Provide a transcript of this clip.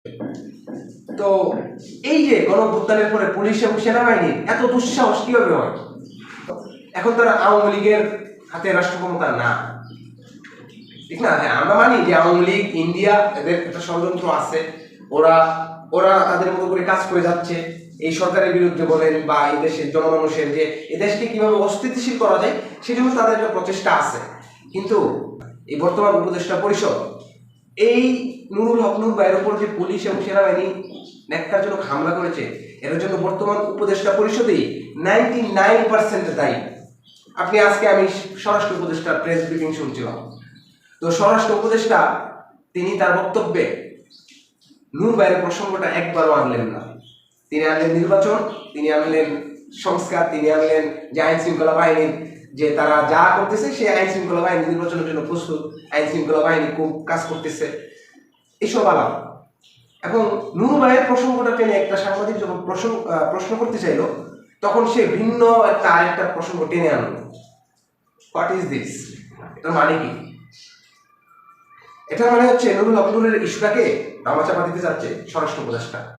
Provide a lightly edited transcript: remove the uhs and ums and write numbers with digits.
তো এই যে গণঅভ্যুত্থানের পরে পুলিশ এবং সেনাবাহিনীর এত দুঃসাহস কিভাবে হয়? এখন তারা আওয়ামী লীগের হাতে রাষ্ট্র ক্ষমতা না, ঠিক না? হ্যাঁ, আমরা মানি যে আওয়ামী লীগ, ইন্ডিয়া, এদের একটা ষড়যন্ত্র আছে। ওরা ওরা তাদের মতো করে কাজ করে যাচ্ছে এই সরকারের বিরুদ্ধে বলেন বা এই দেশের জনমানুষের যে এই দেশকে কিভাবে অস্থিতিশীল করা যায় সেজন্য তাদের একটা প্রচেষ্টা আছে। কিন্তু এই বর্তমান উপদেষ্টা পরিষদ এই নুরুল হক নূর ভাইয়ের উপর যে পুলিশ এবং সেনাবাহিনী ন্যাক্কারজনক হামলা করেছে, এর জন্য বর্তমান উপদেষ্টা পরিষদেই 99% দায়ী। আপনি আজকে আমি স্বরাষ্ট্র উপদেষ্টার প্রেস ব্রিফিং শুনছিলাম, তো স্বরাষ্ট্র উপদেষ্টা তিনি তার বক্তব্যে নূর ভাইয়ের প্রসঙ্গটা একবারও আনলেন না। তিনি আনলেন নির্বাচন, তিনি আনলেন সংস্কার, তিনি আনলেন যে আইন শৃঙ্খলা বাহিনীর যে তারা যা করতেছে সেই আইন শৃঙ্খলা বাহিনী নির্বাচনের জন্য প্রস্তুত, আইন শৃঙ্খলা বাহিনী খুব কাজ করতেছে, এসব আলাপ। এবং নূর ভাইয়ের প্রসঙ্গটা টেনে একটা সাংবাদিক যখন প্রশ্ন করতে চাইলো, তখন সে ভিন্ন একটা আরেকটা প্রসঙ্গ টেনে আনলো। What is this? এটার মানে কি? এটা মানে হচ্ছে নুরুল হক নূরের ইস্যুটাকে ধামাচাপা দিতে চাচ্ছে স্বরাষ্ট্র উপদেষ্টা।